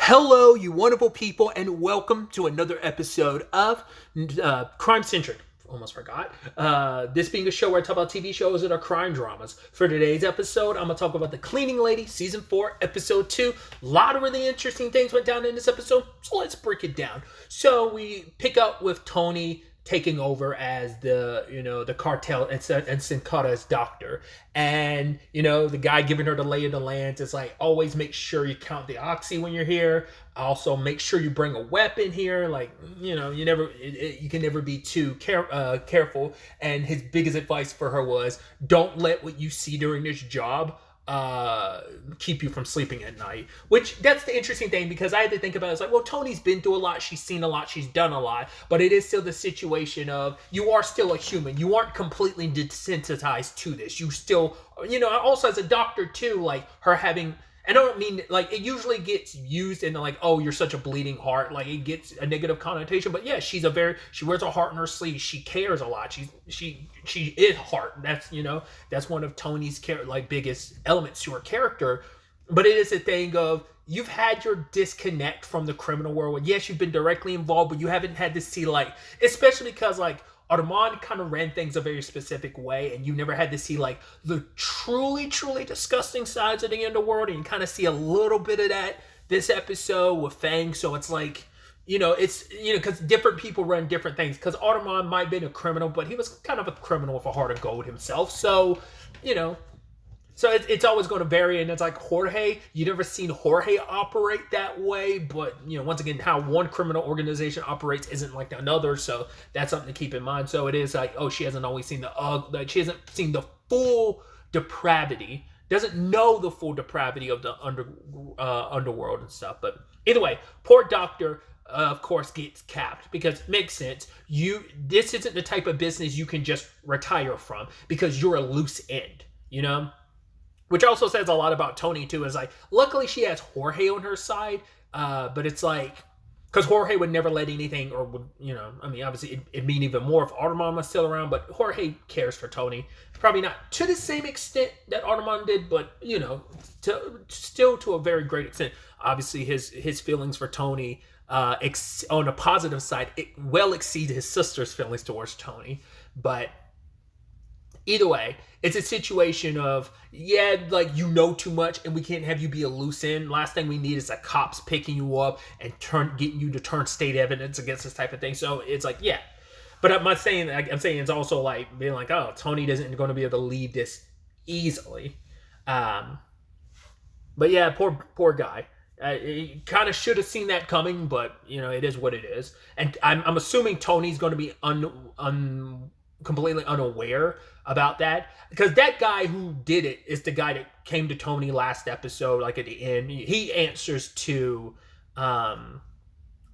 Hello, you wonderful people, and welcome to another episode of Crime Centric. Almost forgot. This being a show where I talk about TV shows that are crime dramas. For today's episode, I'm going to talk about The Cleaning Lady, Season 4, Episode 2. A lot of really interesting things went down in this episode, so let's break it down. So we pick up with Tony taking over as the cartel and Sin Cara's doctor. And, the guy giving her the lay of the land is like, always make sure you count the oxy when you're here. Also, make sure you bring a weapon here. Like, you can never be too careful. And his biggest advice for her was, don't let what you see during this job keep you from sleeping at night. Which, that's the interesting thing, because I had to think about it. It's like, well, Tony's been through a lot, she's seen a lot, she's done a lot, but it is still the situation of, you are still a human. You aren't completely desensitized to this. You still, also as a doctor too, like her having, I don't mean, like, it usually gets used in like, oh, you're such a bleeding heart. Like, it gets a negative connotation. But yeah, she wears her heart in her sleeve. She cares a lot. She is heart. That's one of Tony's biggest elements to her character. But it is a thing of, you've had your disconnect from the criminal world. Yes, you've been directly involved, but you haven't had to see, like, especially because, like, Armand kind of ran things a very specific way, and you never had to see, like, the truly, truly disgusting sides of the underworld, and you kind of see a little bit of that this episode with Fang. So it's like, because different people run different things, because Armand might have been a criminal, but he was kind of a criminal with a heart of gold himself. So, so it's always going to vary, and it's like Jorge, you never seen Jorge operate that way, but, once again, how one criminal organization operates isn't like another, so that's something to keep in mind. So it is like, oh, she hasn't always seen she hasn't seen the full depravity, doesn't know the full depravity of the underworld and stuff. But either way, poor doctor, of course, gets capped, because it makes sense. This isn't the type of business you can just retire from, because you're a loose end, Which also says a lot about Tony, too, is like, luckily she has Jorge on her side, but it's like, because Jorge would never let anything, or would, obviously it'd mean even more if Armand was still around, but Jorge cares for Tony. Probably not to the same extent that Armand did, but, still to a very great extent. Obviously, his feelings for Tony, on a positive side, it well exceeds his sister's feelings towards Tony, but either way, it's a situation of, too much, and we can't have you be a loose end. Last thing we need is the cops picking you up and getting you to turn state evidence against this type of thing. So it's like, yeah. But I'm saying it's also like being like, oh, Tony isn't going to be able to leave this easily. But yeah, poor guy. He kind of should have seen that coming, but it is what it is. And I'm assuming Tony's going to be completely unaware about that, because that guy who did it is the guy that came to Tony last episode, like at the end. He answers to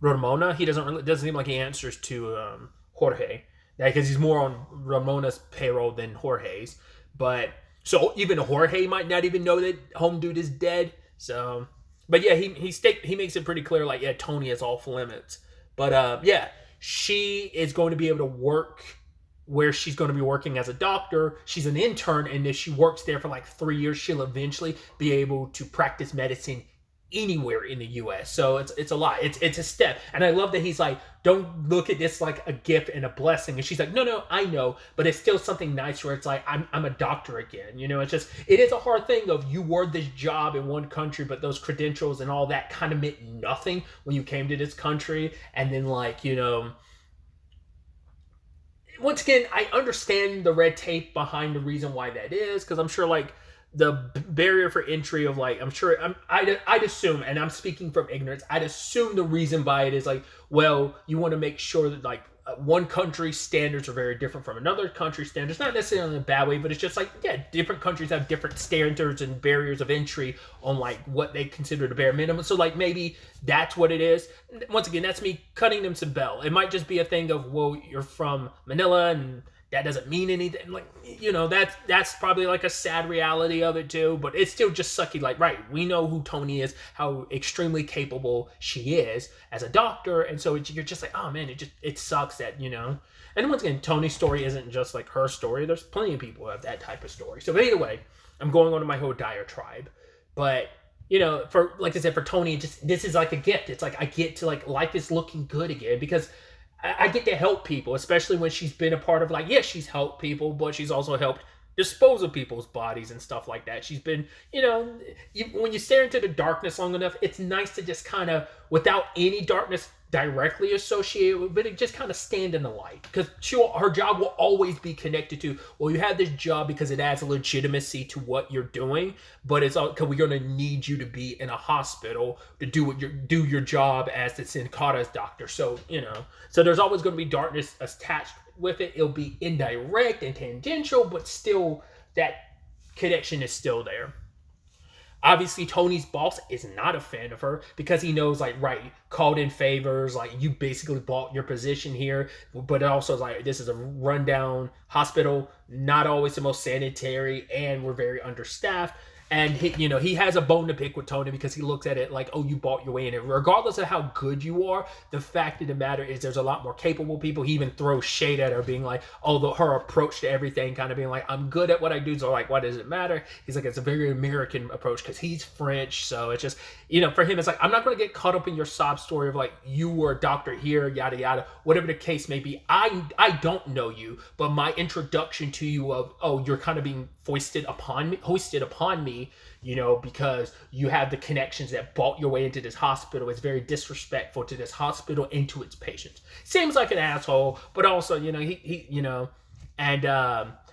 Ramona. He doesn't seem like he answers to Jorge, because he's more on Ramona's payroll than Jorge's. But so even Jorge might not even know that home dude is dead. So, but yeah, he makes it pretty clear, like, yeah, Tony is off limits. But yeah, she is going to be able to work where she's going to be working as a doctor. She's an intern, and if she works there for like 3 years, she'll eventually be able to practice medicine anywhere in the U.S. So it's a lot. It's a step. And I love that he's like, don't look at this like a gift and a blessing. And she's like, no, I know, but it's still something nice where it's like, I'm a doctor again. It is a hard thing of, you wore this job in one country, but those credentials and all that kind of meant nothing when you came to this country. And then, like, once again, I understand the red tape behind the reason why that is, because I'm sure, like, the barrier for entry of, like, I'd assume, and I'm speaking from ignorance, I'd assume the reason by it is, like, well, you want to make sure that, like, one country's standards are very different from another country's standards. Not necessarily in a bad way, but it's just like, yeah, different countries have different standards and barriers of entry on, like, what they consider the bare minimum. So, like, maybe that's what it is. Once again, that's me cutting them some bell. It might just be a thing of, well, you're from Manila and that doesn't mean anything. Like, that's probably like a sad reality of it too, but it's still just sucky. Like, right, we know who Tony is, how extremely capable she is as a doctor, and so you're just like, oh man, it sucks that, And once again, Tony's story isn't just like her story. There's plenty of people who have that type of story. So, but either way, I'm going on to my whole diatribe. But, for like I said, for Tony, just this is like a gift. It's like I get to like life is looking good again because I get to help people, especially when she's been a part of like, yes, she's helped people, but she's also helped dispose of people's bodies and stuff like that. She's been, when you stare into the darkness long enough, it's nice to just kind of, without any darkness directly associated with, but it just kind of stand in the light because her job will always be connected to, well, you have this job because it adds legitimacy to what you're doing, but it's all because we're going to need you to be in a hospital to do your job as the Sin-Cara's doctor. So so there's always going to be darkness attached with it. It'll be indirect and tangential, but still that connection is still there. Obviously, Tony's boss is not a fan of her because he knows, like, right, called in favors, like, you basically bought your position here, but also, like, this is a rundown hospital, not always the most sanitary, and we're very understaffed. And he has a bone to pick with Tony because he looks at it like, oh, you bought your way in it. Regardless of how good you are, the fact of the matter is there's a lot more capable people. He even throws shade at her, being like, her approach to everything, kind of being like, I'm good at what I do, so like, why does it matter? He's like, it's a very American approach because he's French, so it's just, for him, it's like, I'm not going to get caught up in your sob story of like, you were a doctor here, yada yada, whatever the case may be. I don't know you, but my introduction to you of, oh, you're kind of being hoisted upon me, because you have the connections that bought your way into this hospital. It's very disrespectful to this hospital and to its patients. Seems like an asshole, but also,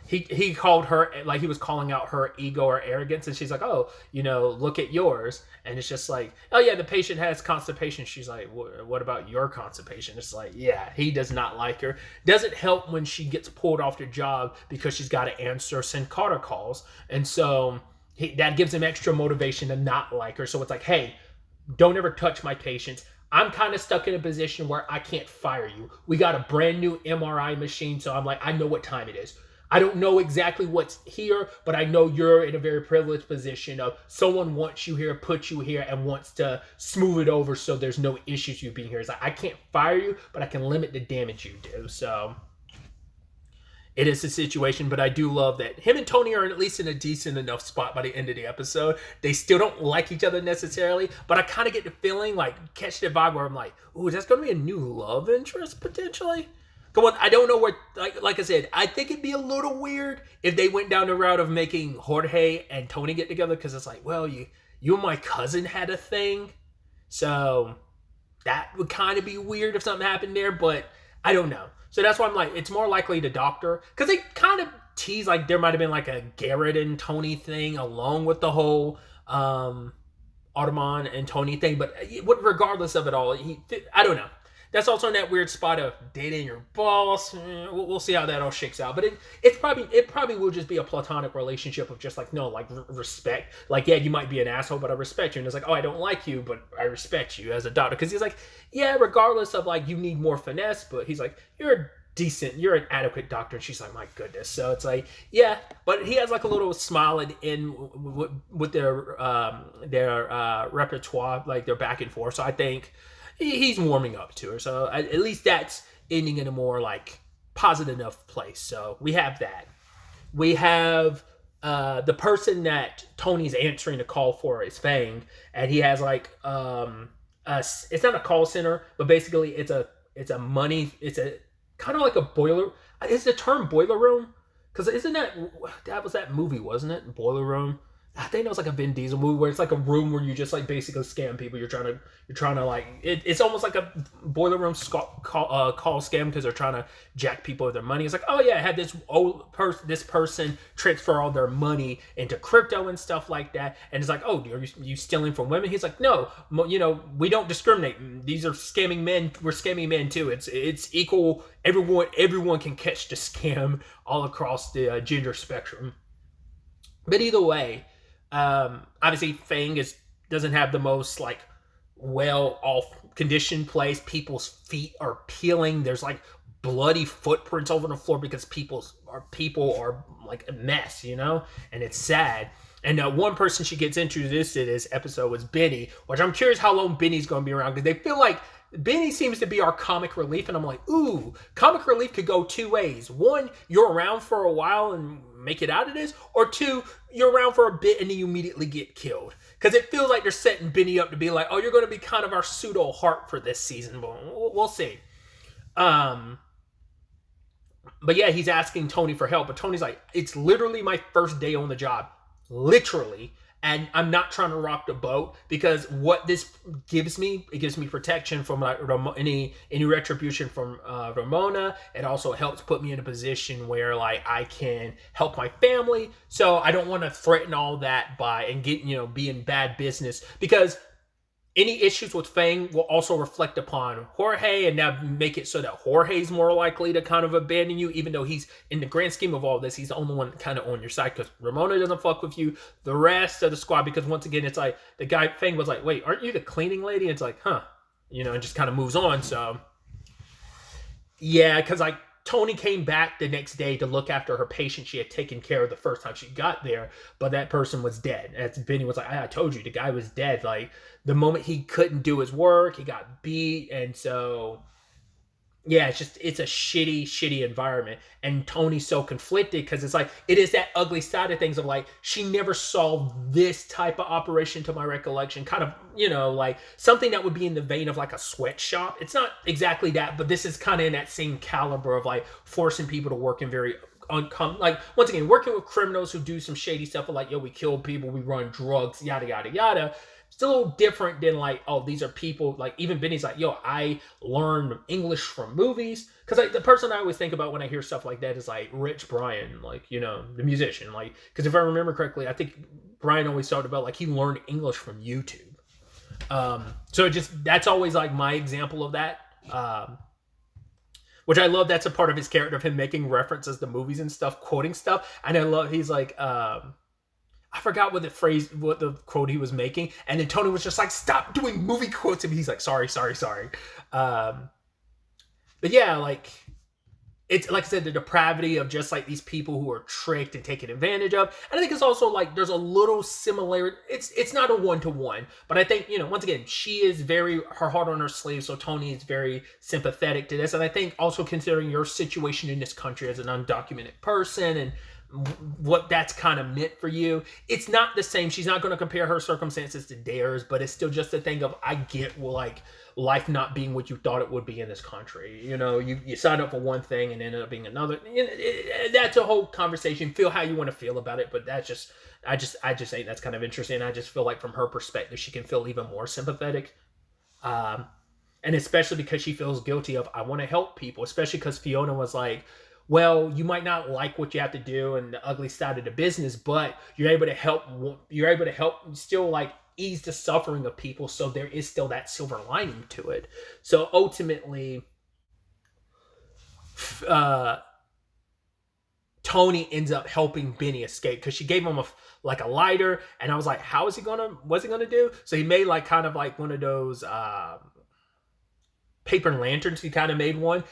he called her, like he was calling out her ego or arrogance, and she's like, oh, look at yours. And it's just like, oh yeah, the patient has constipation. She's like, what about your constipation? It's like, yeah, he does not like her. Doesn't help when she gets pulled off the job because she's got to answer Sin-Cara calls. And so that gives him extra motivation to not like her. So it's like, hey, don't ever touch my patients. I'm kind of stuck in a position where I can't fire you. We got a brand new MRI machine, so I'm like, I know what time it is. I don't know exactly what's here, but I know you're in a very privileged position of someone wants you here, puts you here, and wants to smooth it over so there's no issues you being here. It's like, I can't fire you, but I can limit the damage you do. So it is a situation, but I do love that him and Tony are at least in a decent enough spot by the end of the episode. They still don't like each other necessarily, but I kind of get the feeling, like, catch the vibe where I'm like, ooh, that's going to be a new love interest potentially? Come on, I don't know where, like I said, I think it'd be a little weird if they went down the route of making Jorge and Tony get together, because it's like, well, you and my cousin had a thing, so that would kind of be weird if something happened there, but I don't know. So that's why I'm like, it's more likely the doctor, because they kind of tease like there might have been like a Garrett and Tony thing along with the whole Audemars and Tony thing, but regardless of it all, I don't know. That's also in that weird spot of dating your boss. We'll see how that all shakes out. But it probably will just be a platonic relationship of just like, no, like respect. Like, yeah, you might be an asshole, but I respect you. And it's like, oh, I don't like you, but I respect you as a doctor. Because he's like, yeah, regardless of like, you need more finesse, but he's like, you're an adequate doctor. And she's like, my goodness. So it's like, yeah, but he has like a little smile with their repertoire, like their back and forth. So I think he's warming up to her, so at least that's ending in a more like positive enough place. So we have that. We have the person that Tony's answering the call for is Fang, and he has like it's not a call center, but basically it's a kind of like a boiler. Is the term boiler room? Because isn't that was that movie, wasn't it? Boiler Room. I think it was like a Vin Diesel movie where it's like a room where you just like basically scam people. You're trying to like it's almost like a boiler room call scam because they're trying to jack people of their money. It's like, oh yeah, I had this person transfer all their money into crypto and stuff like that, and it's like, oh, are you stealing from women? He's like, no, we don't discriminate. These are scamming men. We're scamming men too. It's equal. Everyone can catch the scam all across the gender spectrum. But either way. Obviously Fang doesn't have the most like well off conditioned place. People's feet are peeling. There's like bloody footprints over the floor because people are like a mess, and it's sad. And one person she gets introduced to this episode was Benny, which I'm curious how long Benny's going to be around, because they feel like Benny seems to be our comic relief, and I'm like, ooh, comic relief could go two ways. One, you're around for a while and make it out of this, or two, you're around for a bit and then you immediately get killed. Because it feels like they're setting Benny up to be like, oh, you're going to be kind of our pseudo heart for this season. But we'll see. But yeah, he's asking Tony for help. But Tony's like, it's literally my first day on the job. Literally. And I'm not trying to rock the boat, because what this gives me, it gives me protection from like any retribution from Ramona. It also helps put me in a position where like I can help my family. So I don't want to threaten all that by and get, be in bad business, because any issues with Fang will also reflect upon Jorge, and now make it so that Jorge's more likely to kind of abandon you, even though he's, in the grand scheme of all this, he's the only one kind of on your side, because Ramona doesn't fuck with you, the rest of the squad, because once again, it's like, the guy, Fang was like, wait, aren't you the cleaning lady? And it's like, huh, and just kind of moves on, so. Yeah, because like, Tony came back the next day to look after her patient she had taken care of the first time she got there, but that person was dead. And Benny was like, I told you, the guy was dead. Like, the moment he couldn't do his work, he got beat, and so, yeah, it's a shitty environment. And Tony's so conflicted, because it's like, it is that ugly side of things of like, she never saw this type of operation, to my recollection, kind of, like something that would be in the vein of like a sweatshop. It's not exactly that, but this is kind of in that same caliber of like forcing people to work in very like, once again, working with criminals who do some shady stuff of like, yo, we kill people, we run drugs, yada yada yada. It's a little different than like, oh, these are people, like, even Benny's like, yo, I learned English from movies. Because like, the person I always think about when I hear stuff like that is like Rich Brian, like, the musician. Like, because if I remember correctly, I think Brian always talked about like he learned English from YouTube. So that's always like my example of that. Which I love. That's a part of his character, of him making references to movies and stuff, quoting stuff. And I love, he's like, I forgot what the quote he was making. And then Tony was just like, stop doing movie quotes. And he's like, sorry. But yeah, like, it's like I said, the depravity of just like these people who are tricked and taken advantage of. And I think it's also like, there's a little similarity. It's not a one-to-one, but I think, once again, she is her heart on her sleeve. So Tony is very sympathetic to this. And I think also, considering your situation in this country as an undocumented person and what that's kind of meant for you, it's not the same. She's not going to compare her circumstances to theirs, but it's still just a thing of, I get, well, like, life not being what you thought it would be in this country. You signed up for one thing and ended up being another. That's a whole conversation. Feel how you want to feel about it, but that's just, I just think that's kind of interesting. I just feel like from her perspective, she can feel even more sympathetic. And especially because she feels guilty of, I want to help people, especially because Fiona was like, well, you might not like what you have to do and the ugly side of the business, but you're able to help still like ease the suffering of people. So there is still that silver lining to it. So ultimately, Tony ends up helping Benny escape, because she gave him a lighter, and I was like, what's he gonna do? So he made like kind of like one of those paper lanterns. He kind of made one,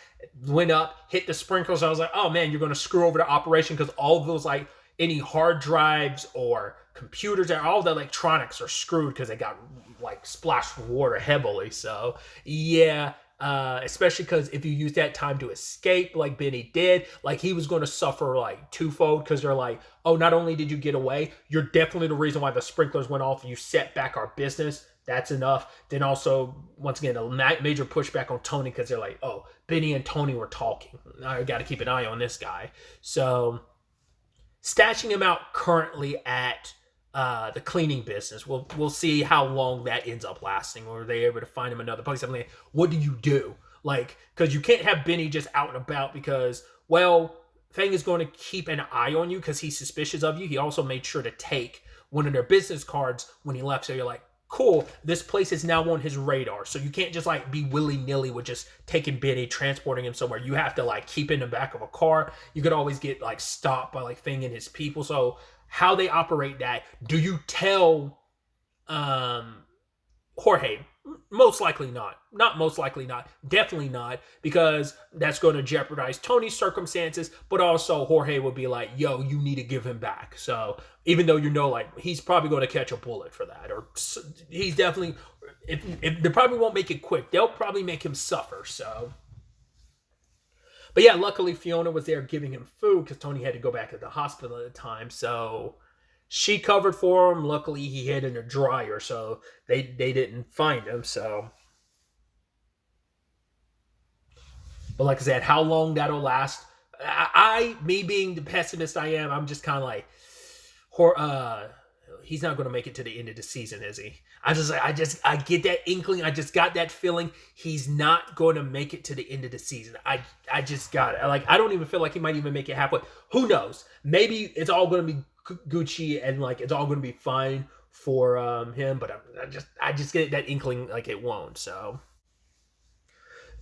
went up, hit the sprinklers. I was like, oh man, you're going to screw over the operation, because all of those, like, any hard drives or computers, all the electronics are screwed because they got like splashed with water heavily. So yeah, especially because if you use that time to escape like Benny did, like, he was going to suffer like twofold, because they're like, oh, not only did you get away, you're definitely the reason why the sprinklers went off, you set back our business. That's enough. Then also, once again, a major pushback on Tony, because they're like, oh, Benny and Tony were talking. I got to keep an eye on this guy. So stashing him out currently at the cleaning business. We'll see how long that ends up lasting. Or are they able to find him another place? I'm like, what do you do? Like, because you can't have Benny just out and about, because, well, Fang is going to keep an eye on you because he's suspicious of you. He also made sure to take one of their business cards when he left. So you're like, cool, this place is now on his radar. So you can't just like be willy-nilly with just taking Benny, transporting him somewhere. You have to like keep in the back of a car. You could always get like stopped by like Fang and his people. So how they operate that, do you tell Jorge, Most likely not. Not most likely not. Definitely not, because that's going to jeopardize Tony's circumstances, but also Jorge will be like, yo, you need to give him back. So even though like, he's probably going to catch a bullet for that, or he's definitely, if they probably won't make it quick, they'll probably make him suffer. So, but yeah, luckily Fiona was there giving him food because Tony had to go back to the hospital at the time. So she covered for him. Luckily, he hid in a dryer, so they didn't find him. So, but like I said, how long that'll last? Me being the pessimist I am, I'm just kind of like, he's not going to make it to the end of the season, is he? I get that inkling. I just got that feeling he's not going to make it to the end of the season. I just got it. Like, I don't even feel like he might even make it halfway. Who knows? Maybe it's all going to be Gucci and like it's all going to be fine for him, but I just get that inkling like it won't. So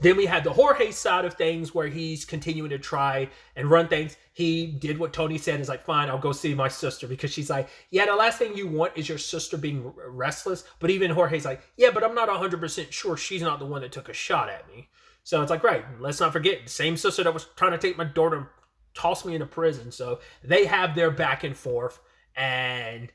then we have the Jorge side of things where he's continuing to try and run things. He did what Tony said, is like, fine, I'll go see my sister, because she's like, yeah, the last thing you want is your sister being restless. But even Jorge's like, yeah, but I'm not 100% sure she's not the one that took a shot at me. So it's like, right, let's not forget, the same sister that was trying to take my daughter and toss me into prison. So they have their back and forth, and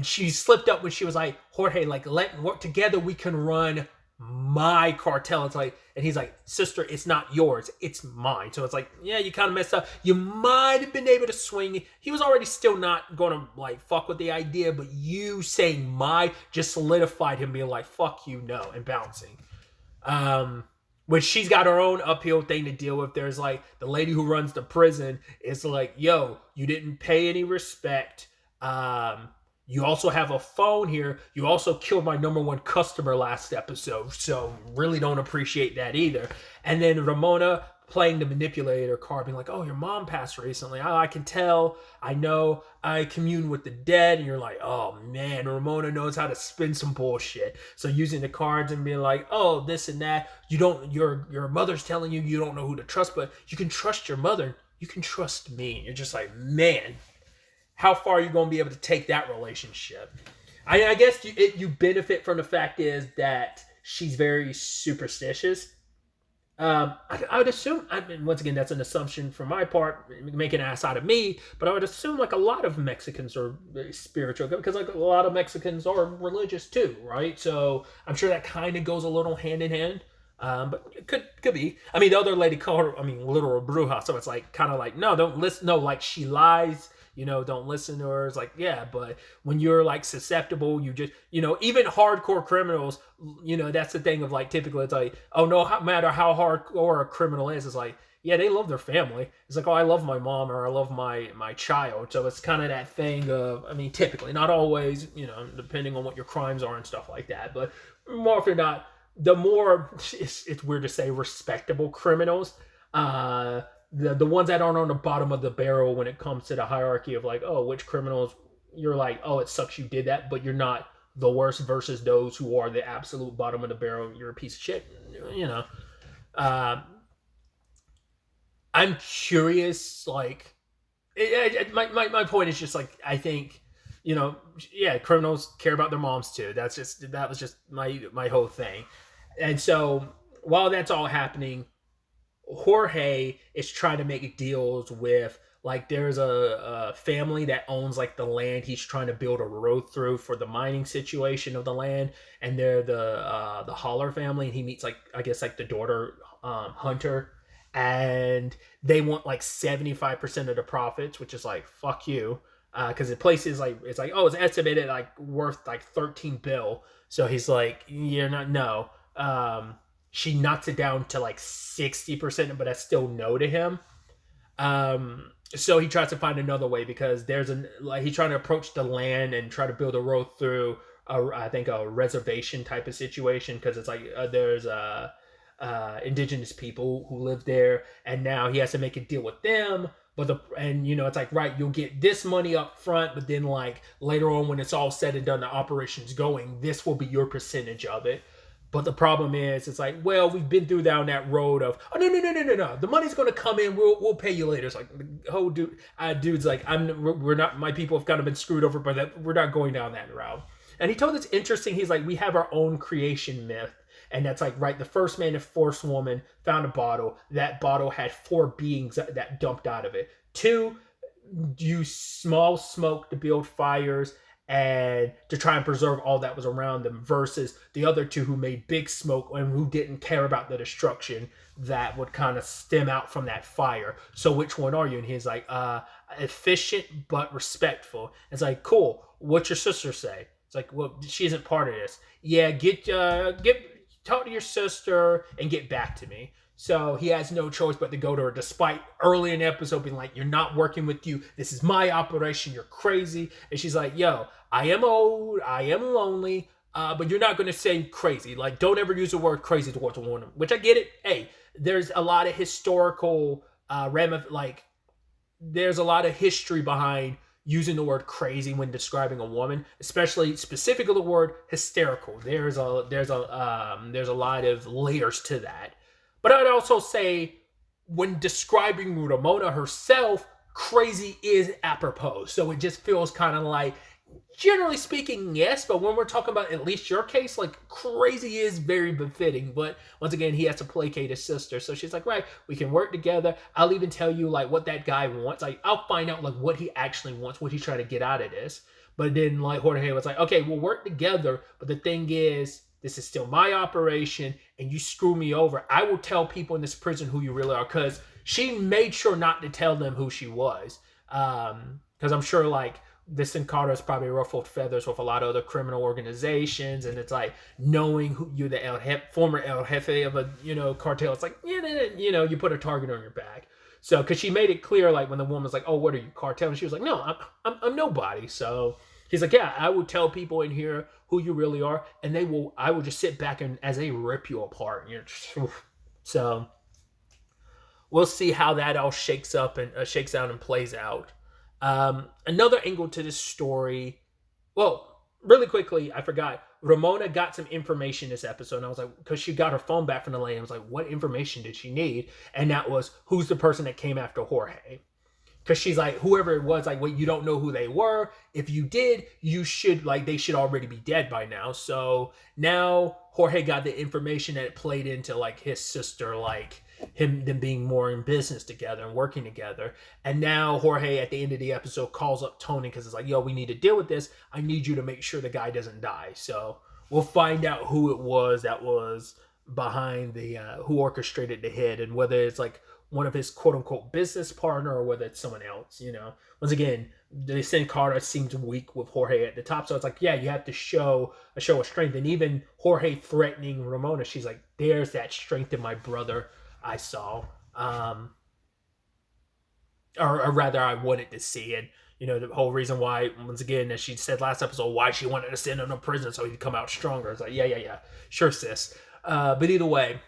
she slipped up when she was like, Jorge, like, let's work together, we can run my cartel. It's like, and he's like, sister, it's not yours, it's mine. So it's like, yeah, you kind of messed up. You might have been able to swing. He was already still not going to like fuck with the idea, but you saying my just solidified him being like, fuck you, no, and bouncing. Which she's got her own uphill thing to deal with. There's like the lady who runs the prison is like, yo, you didn't pay any respect. You also have a phone here. You also killed my #1 customer last episode, so really don't appreciate that either. And then Ramona playing the manipulator card, being like, oh, your mom passed recently. I can tell. I know. I commune with the dead. And you're like, oh, man, Ramona knows how to spin some bullshit. So using the cards and being like, oh, this and that. Your mother's telling you don't know who to trust, but you can trust your mother. You can trust me. And you're just like, man, how far are you going to be able to take that relationship? I guess you benefit from the fact is that she's very superstitious. I would assume, once again, that's an assumption from my part, making an ass out of me, but I would assume like a lot of Mexicans are spiritual, because like a lot of Mexicans are religious too, right? So I'm sure that kind of goes a little hand in hand. But it could be. I mean, the other lady called her, literal bruja, so it's like kind of like, no, don't listen. No, like she lies. Don't listen to her. It's like, yeah, but when you're like susceptible, you just, even hardcore criminals, that's the thing of like, typically it's like, oh no, no matter how hardcore a criminal is, it's like, yeah, they love their family. It's like, oh, I love my mom, or I love my child. So it's kind of that thing of, typically, not always, depending on what your crimes are and stuff like that, but more often than not, the more, it's weird to say, respectable criminals, the ones that aren't on the bottom of the barrel when it comes to the hierarchy of like, oh, which criminals you're like, oh, it sucks you did that, but you're not the worst, versus those who are the absolute bottom of the barrel, you're a piece of shit. I'm curious, like, my point is just like, I think, yeah, criminals care about their moms too. That was just my whole thing. And so while that's all happening, Jorge is trying to make deals with, like, there's a family that owns like the land he's trying to build a road through for the mining situation of the land, and they're the Holler family, and he meets like, I guess, like the daughter, Hunter, and they want like 75% of the profits, which is like, fuck you, because the place is like, it's like, oh, it's estimated like worth like 13 bill. So he's like, you're not, no. She knocks it down to like 60%, but that's still no to him. So he tries to find another way, because he's trying to approach the land and try to build a road through I think a reservation type of situation, because it's like there's indigenous people who live there, and now he has to make a deal with them. But it's like, right, you'll get this money up front, but then like later on when it's all said and done, the operation's going, this will be your percentage of it. But the problem is, it's like, well, we've been down that road of, oh, no. The money's going to come in. We'll pay you later. It's like, oh, dude's like, we're not, my people have kind of been screwed over by that. We're not going down that route. And he told this interesting, he's like, we have our own creation myth. And that's like, right, the first man and first woman found a bottle. That bottle had 4 beings that dumped out of it. 2 use small smoke to build fires and to try and preserve all that was around them, versus the other 2 who made big smoke and who didn't care about the destruction that would kind of stem out from that fire. So which one are you? And he's like, efficient but respectful. It's like, cool. What's your sister say? It's like, well, she isn't part of this. Yeah, talk to your sister and get back to me. So he has no choice but to go to her, despite early in the episode being like, you're not working with you. This is my operation. You're crazy. And she's like, yo, I am old. I am lonely. But you're not going to say crazy. Like, don't ever use the word crazy towards a woman, which I get it. Hey, there's a lot of historical there's a lot of history behind using the word crazy when describing a woman, especially specifically the word hysterical. There's a lot of layers to that. But I'd also say when describing Ramona herself, crazy is apropos. So it just feels kind of like, generally speaking, yes, but when we're talking about at least your case, like, crazy is very befitting. But once again, he has to placate his sister. So she's like, right, we can work together. I'll even tell you like what that guy wants. Like, I'll find out like what he actually wants, what he's trying to get out of this. But then like Jorge was like, okay, we'll work together. But the thing is, this is still my operation, and you screw me over, I will tell people in this prison who you really are. Because she made sure not to tell them who she was. Because I'm sure like this encounters probably ruffled feathers with a lot of other criminal organizations, and it's like knowing who you're the former El Jefe of a cartel. It's like, you put a target on your back. So because she made it clear, like when the woman's like, "Oh, what are you, cartel?" and she was like, "No, I'm nobody." So he's like, "Yeah, I will tell people in here who you really are, and I will just sit back and as they rip you apart." So we'll see how that all shakes out and plays out. Another angle to this story. Well, really quickly, I forgot. Ramona got some information this episode, and I was like, because she got her phone back from the lady, I was like, what information did she need? And that was, who's the person that came after Jorge? Because she's like, whoever it was, like, wait, you don't know who they were. If you did, they should already be dead by now. So now Jorge got the information that played into like his sister, like them being more in business together and working together. And now Jorge at the end of the episode calls up Tony because it's like, yo, we need to deal with this. I need you to make sure the guy doesn't die. So we'll find out who it was that was behind who orchestrated the hit, and whether it's like one of his quote unquote business partner or whether it's someone else. Once again, the Sin Cara seems weak with Jorge at the top. So it's like, yeah, you have to show a show of strength. And even Jorge threatening Ramona, she's like, there's that strength in my brother I saw, or rather I wanted to see it. The whole reason why, once again, as she said last episode, why she wanted to send him to prison so he'd come out stronger. It's like, yeah, sure, sis. But either way,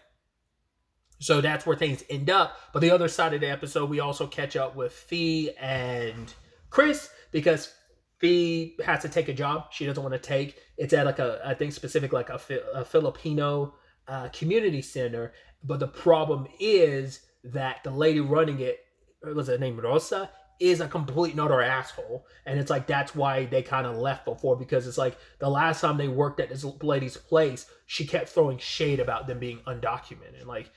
so that's where things end up. But the other side of the episode, we also catch up with Fee and Chris, because Fee has to take a job she doesn't want to take. It's at like I think specific like a Filipino community center. But the problem is that the lady running it, was her name Rosa, is a complete and utter asshole. And it's like, that's why they kind of left before, because it's like the last time they worked at this lady's place, she kept throwing shade about them being undocumented. Like,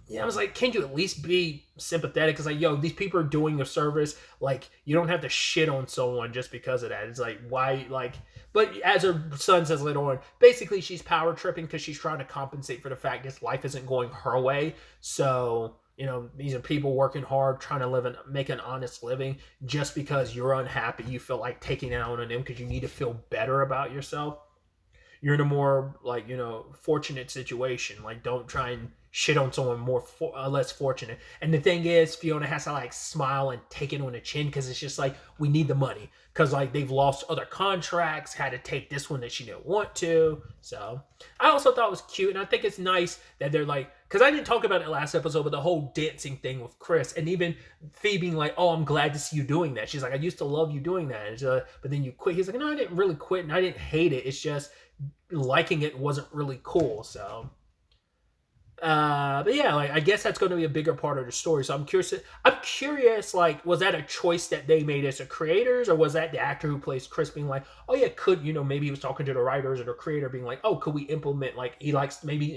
yeah, I was like, can't you at least be sympathetic? Because like, yo, these people are doing a service. Like, you don't have to shit on someone just because of that. It's like, why, like, but as her son says later on, basically she's power tripping because she's trying to compensate for the fact that life isn't going her way. So, these are people working hard, trying to make an honest living. Just because you're unhappy, you feel like taking it out on them because you need to feel better about yourself. You're in a more like, fortunate situation. Like, don't try and shit on someone less fortunate. And the thing is, Fiona has to like smile and take it on the chin, because it's just like, we need the money, because like they've lost other contracts, had to take this one that she didn't want to. So I also thought it was cute, and I think it's nice that they're like, because I didn't talk about it last episode, but the whole dancing thing with Chris, and even Phoebe being like, oh, I'm glad to see you doing that. She's like, I used to love you doing that, but then you quit. He's like, no, I didn't really quit, and I didn't hate it. It's just liking it wasn't really cool. So But yeah, like I guess that's going to be a bigger part of the story. So I'm curious. I'm curious. Like, was that a choice that they made as the creators, or was that the actor who plays Chris being like, oh yeah, could maybe he was talking to the writers or the creator, being like, oh, could we implement like he likes maybe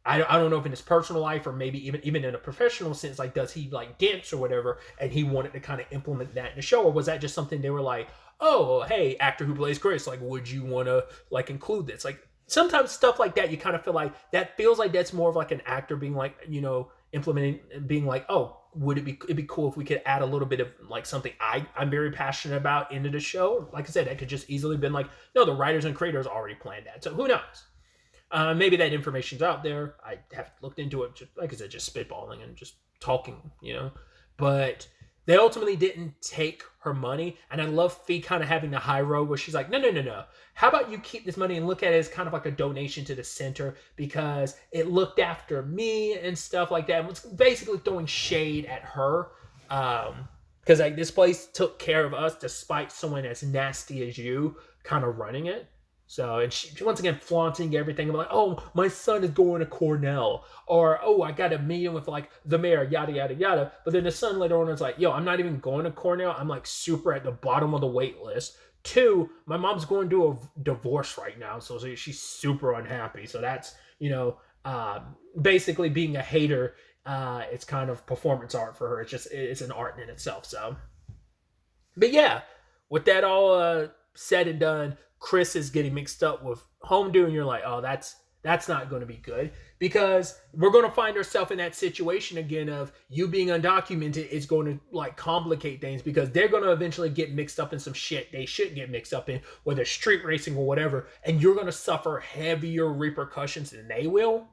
I don't know if in his personal life or maybe even in a professional sense, like does he like dance or whatever, and he wanted to kind of implement that in the show, or was that just something they were like, oh hey, actor who plays Chris, like would you want to like include this? Like sometimes stuff like that, you kind of feel like that feels like that's more of like an actor being like implementing, being like, oh, it'd be cool if we could add a little bit of like something I'm very passionate about into the show. Like I said, that could just easily been like, no, the writers and creators already planned that, so who knows. Maybe that information's out there. I haven't looked into it. Just, like I said, just spitballing and just talking. But they ultimately didn't take her money. And I love Fee kind of having the high road where she's like, no, no, no, no. How about you keep this money and look at it as kind of like a donation to the center because it looked after me and stuff like that. And it's basically throwing shade at her. Because like this place took care of us despite someone as nasty as you kind of running it. So, and she once again flaunting everything. I'm like, oh, my son is going to Cornell. Or, oh, I got a meeting with like the mayor, yada, yada, yada. But then the son later on is like, yo, I'm not even going to Cornell. I'm like super at the bottom of the wait list. 2, my mom's going to a divorce right now. So she's super unhappy. So that's, basically being a hater. It's kind of performance art for her. It's an art in itself. So, but yeah, with that all said and done, Chris is getting mixed up with Homedew, and you're like, oh, that's not going to be good because we're going to find ourselves in that situation again of you being undocumented is going to like complicate things because they're going to eventually get mixed up in some shit they shouldn't get mixed up in, whether street racing or whatever, and you're going to suffer heavier repercussions than they will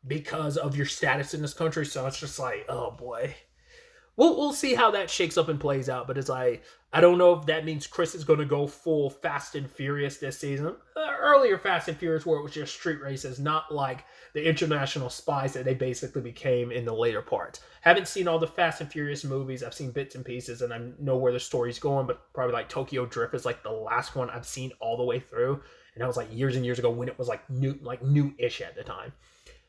because of your status in this country. So it's just like, oh boy. We'll see how that shakes up and plays out, but it's like, I don't know if that means Chris is going to go full Fast and Furious this season. Earlier Fast and Furious where it was just street races, not like the international spies that they basically became in the later parts. Haven't seen all the Fast and Furious movies. I've seen bits and pieces, and I know where the story's going, but probably like Tokyo Drift is like the last one I've seen all the way through, and that was like years and years ago when it was like new-ish at the time.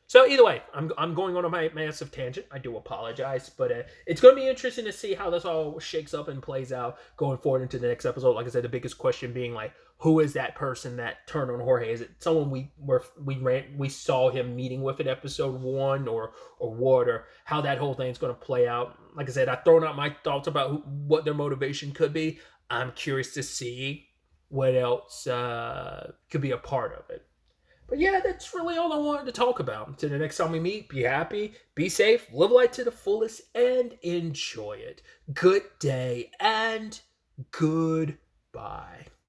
So either way, I'm going on a massive tangent. I do apologize, but it's going to be interesting to see how this all shakes up and plays out going forward into the next episode. Like I said, the biggest question being like, who is that person that turned on Jorge? Is it someone we saw him meeting with in episode 1, or what, or how that whole thing's going to play out? Like I said, I've thrown out my thoughts about what their motivation could be. I'm curious to see what else could be a part of it. But yeah, that's really all I wanted to talk about. Until the next time we meet, be happy, be safe, live life to the fullest, and enjoy it. Good day and goodbye.